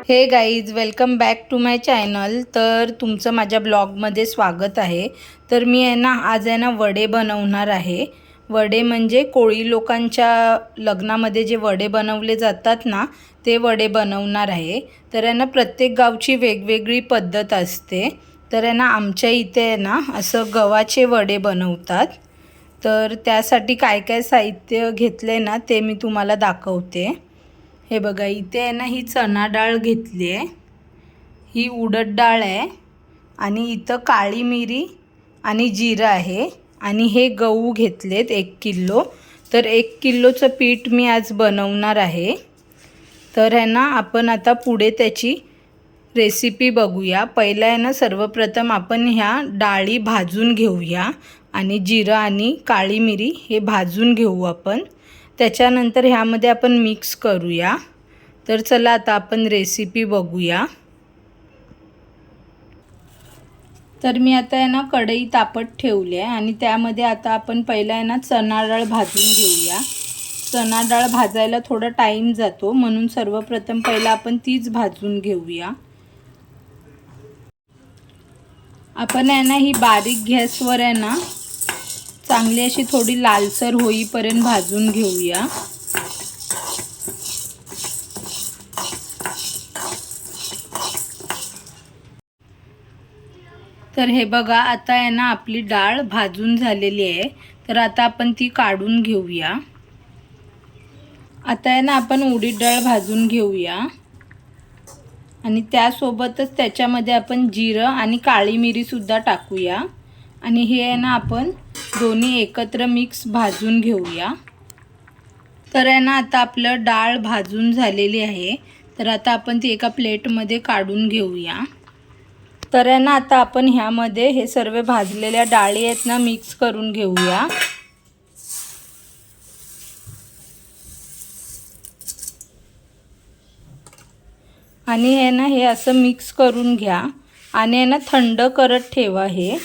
हे guys, welcome back to my channel. तर तुमचं माझ्या ब्लॉगमध्ये स्वागत आहे। तर मी आज वडे बनवणार आहे। वडे म्हणजे कोळी लोकांच्या लग्नामध्ये जे वडे बनवले जातात ना, ते वडे बनवणार आहे। तर प्रत्येक गावची वेगवेगळी पद्धत असते। तर आमच्या इथे असं गव्हाचे वडे बनवतात। तर त्यासाठी काय काय साहित्य घेतले ना, ते मी तुम्हाला दाखवते। हे बघा, इथे ही चणा डाळ घेतली आहे, ही उडद डाळ आहे, आणि इथं काळी मिरी आणि जिरं आहे, आणि हे गहू घेतलेत 1 किलो। तर 1 किलोचं पीठ मी आज बनवणार आहे। तर आपण आता पुढे त्याची रेसिपी बघूया। पहिला सर्वप्रथम आपण ह्या डाळी भाजून घेऊया, आणि जिरं आणि काळी मिरी हे भाजून घेऊ आपण। त्याच्यानंतर ह्यामध्ये आपण मिक्स करूया। तर चला आता आपण रेसिपी बघूया। तर मी आता कढई तापत ठेवली आहे, आणि त्यामध्ये आता आपण पहिला चणा डाळ भाजून घेऊया। चणा डाळ भाजायला थोडा टाइम जातो, म्हणून सर्वप्रथम पहिला आपण तीच भाजून घेऊया। आपण ही बारीक गॅसवर चांगली अशी थोडी लालसर होईपर्यंत भाजून घेऊया। तर हे बघा, आता आपली डाळ भाजून झालेली आहे। तर आता आपण ती काढून घेऊया। आता आपण उडीद डाळ भाजून घेऊया, आणि त्यासोबतच त्याच्यामध्ये आपण जिरं आणि काळी मिरी सुद्धा टाकूया, आणि हे आपण दोन्ही एकत्र मिक्स भाजून घेऊया। तर आता आपलं डाळ भाजून झालेली आहे। तर आता आपण ती एका प्लेटमध्ये काढून घेऊया। तर आता आपण ह्यामध्ये हे सर्व भाजलेल्या डाळी आहेत मिक्स करून घेऊया। आणि हे असं मिक्स करून घ्या, आणि थंड करत ठेवा हे।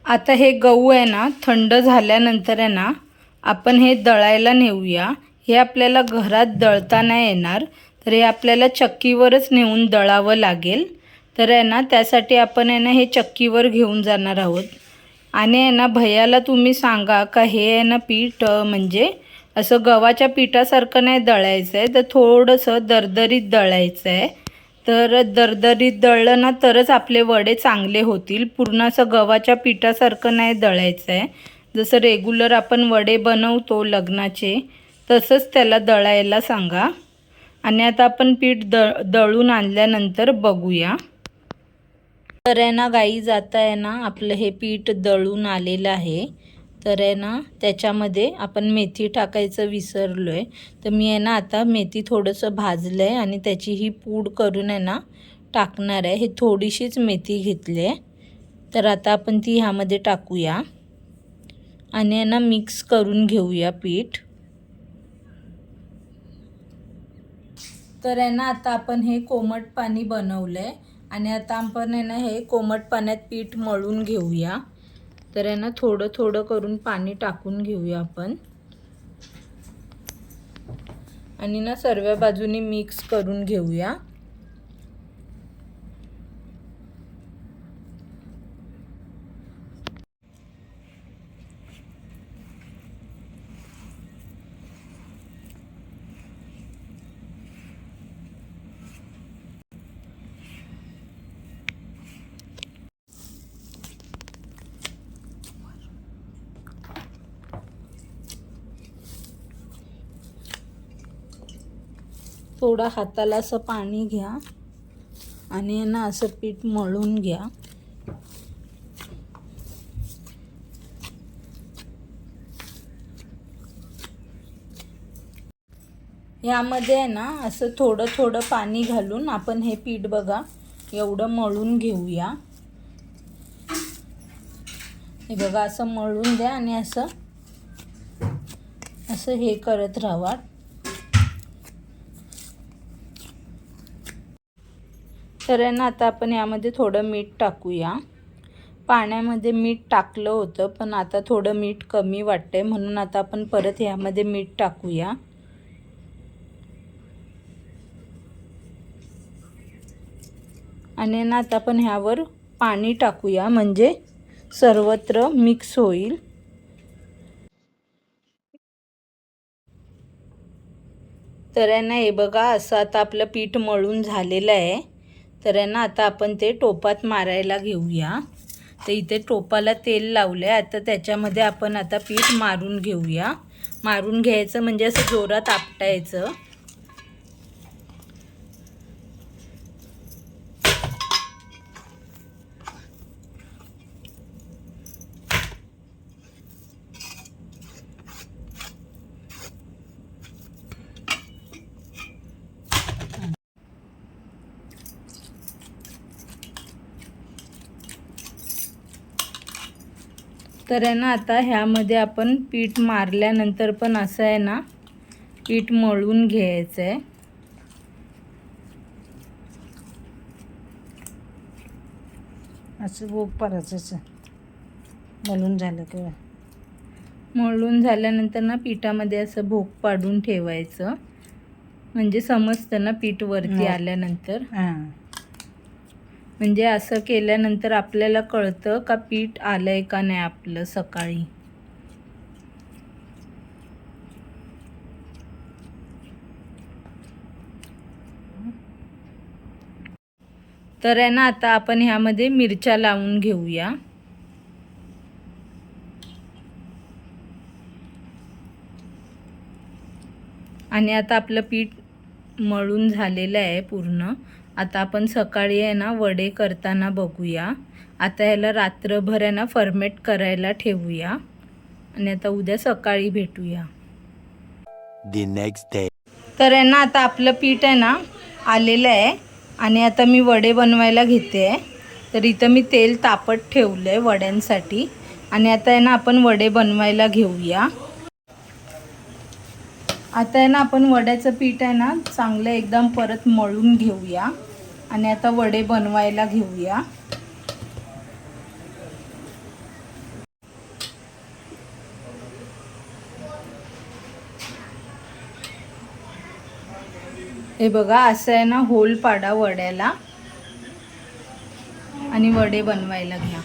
आता हे गहू थंड झाल्यानंतर आपण हे दळायला नेऊया। हे आपल्याला घरात दळता नाही येणार, तर हे आपल्याला चक्कीवरच नेऊन दळावं लागेल। तर त्यासाठी आपण हे चक्कीवर घेऊन जाणार आहोत। आणि भैयाला तुम्ही सांगा का हे पीठ म्हणजे असं गव्हाच्या पिठासारखं नाही दळायचं आहे, तर थोडंसं दरदरीत दळायचं आहे। तर दरदरीत दळलं ना तरच आपले वडे चांगले होतील। पूर्ण असं गव्हाच्या पिठासारखं नाही दळायचं आहे। जसं रेग्युलर आपण वडे बनवतो लग्नाचे, तसंच त्याला दळायला सांगा। आणि आता आपण पीठ दळून आणल्यानंतर बघूया। तर गाईज, आता आपलं हे पीठ दळून आलेलं आहे। तर त्याच्यामध्ये आपण मेथी टाकायचं विसरलो आहे। तर मी आता मेथी थोडंसं भाजलं आहे, आणि त्याची ही पूड करून टाकणार आहे। हे थोडीशीच मेथी घेतली आहे। तर आता आपण ती ह्यामध्ये टाकूया, आणि मिक्स करून घेऊया पीठ। तर आता आपण हे कोमट पाणी बनवलं आहे, आणि आता आपण हे कोमट पाण्यात पीठ मळून घेऊया। तर थोडं थोडं करून पाणी टाकून घेऊया आपण, आणि सर्व बाजूनी मिक्स करून घेऊया। थोडं हाताला असं पाणी घ्या, आणि असं पीठ मळून घ्या। यामध्ये असं थोडं थोडं पाणी घालून आपण हे पीठ बघा एवढं मळून घेऊया। हे बघा, असं मळून द्या, आणि असं हे करत राहा। तर आता आपण यामध्ये थोडं मीठ टाकूया, पाण्यामध्ये मीठ टाकलं होतं, पण आता थोडं मीठ कमी वाटतंय, म्हणून आता आपण परत ह्यामध्ये मीठ टाकूया. आणि ना आता आपण ह्यावर पाणी टाकूया, म्हणजे सर्वत्र मिक्स होईल. तर आहे ना, हे बघा, असं आता आपलं पीठ मळून झालेलं आहे. तर आहे ना, आता आपण ते टोपात मारायला घेऊया. तर इथे टोपाला तेल लावलं आहे. आता त्याच्यामध्ये आपण आता पीठ मारून घेऊया. मारून घ्यायचं म्हणजे असं जोरात आपटायचं. तर आहे ना, आता ह्यामध्ये आपण पीठ मारल्यानंतर पण असं आहे ना, पीठ मळून घ्यायचं आहे. असं भोग पाडायचं. मळून झालं किंवा मळून झाल्यानंतर ना पिठामध्ये असं भोग पाडून ठेवायचं, म्हणजे समजतं ना पीठ वरती आल्यानंतर. म्हणजे असं केल्यानंतर आपल्याला कळतं का पीठ आलंय का नाही आपलं सकाळी. तर आहे ना, आता आपण ह्यामध्ये मिरच्या लावून घेऊया. आणि आता आपलं पीठ मळून झालेलं आहे पूर्ण. आता आपण सकाळी आहे ना वडे करताना बघूया. आता ह्याला रात्रभर आहे ना फर्मेट करायला ठेवूया, आणि आता उद्या सकाळी भेटूया. The next day. तर आहे ना, आता आपलं पीठ आहे ना आलेलं आहे, आणि आता मी वडे बनवायला घेते आहे. तर इथं मी तेल तापत ठेवलं आहे वड्यांसाठी, आणि आता आहे ना आपण वडे बनवायला घेऊया. आता आहे ना, आपण वड्याचं पीठ आहे ना चांगलं एकदम परत मळून घेऊया, आणि आता वडे बनवायला घेऊया. हे बघा, असं आहे ना होल पाडा वड्याला, आणि वडे बनवायला घ्या.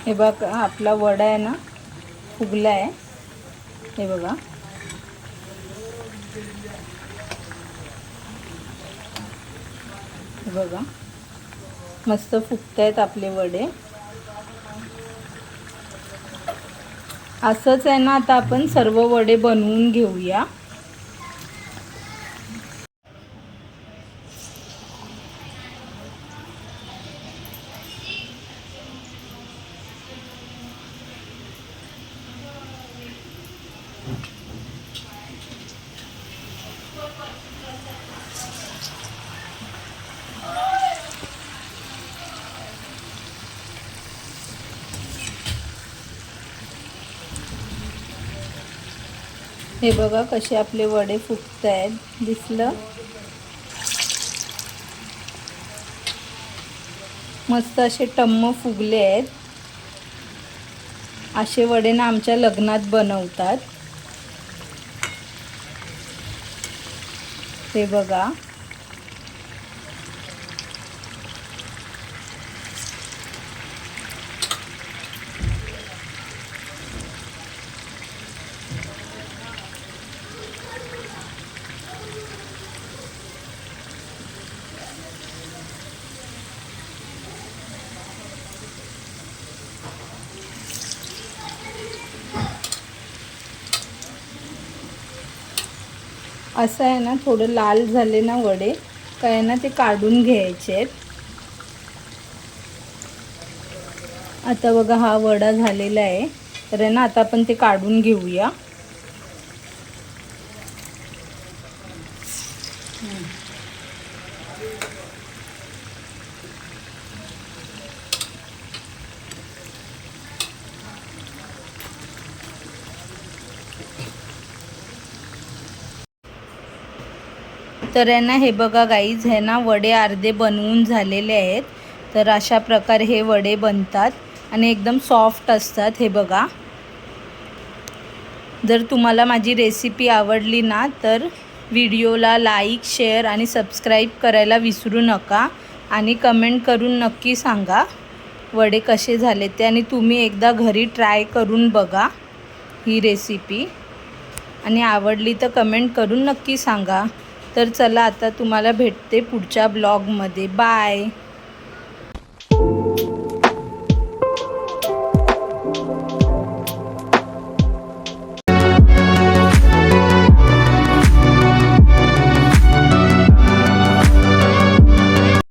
हे बघा, आपला वडा आहे ना फुगला आहे. हे बघा, हे बघा, मस्त फुगतायत आपले वडे. असंच आहे ना, आता आपण सर्व वडे बनवून घेऊया. हे बघा कसे आपले वडे फुगतायत, दिसलं? मस्त असे टम्म फुगले आहेत. असे वडे ना आमच्या लग्नात बनवतात. हे बघा, असं आहे ना, थोडं लाल झाले ना वडे काय ना ते काढून घ्यायचे आहेत. आता बघा हा वडा झालेला आहे, तर आहे ना आता आपण ते काढून घेऊया. तर आहे ना हे बघा गाईज, आहे ना वडे अर्धे बनवून झालेले आहेत. तर अशा प्रकारे हे वडे बनतात आणि एकदम सॉफ्ट असतात. हे बघा, जर तुम्हाला माझी रेसिपी आवडली ना तर व्हिडिओला लाईक, शेअर आणि सबस्क्राईब करायला विसरू नका. आणि कमेंट करून नक्की सांगा वडे कसे झाले ते. आणि तुम्ही एकदा घरी ट्राय करून बघा ही रेसिपी, आणि आवडली तर कमेंट करून नक्की सांगा. तर चला आता तुम्हाला भेटते पुढच्या ब्लॉगमध्ये. बाय.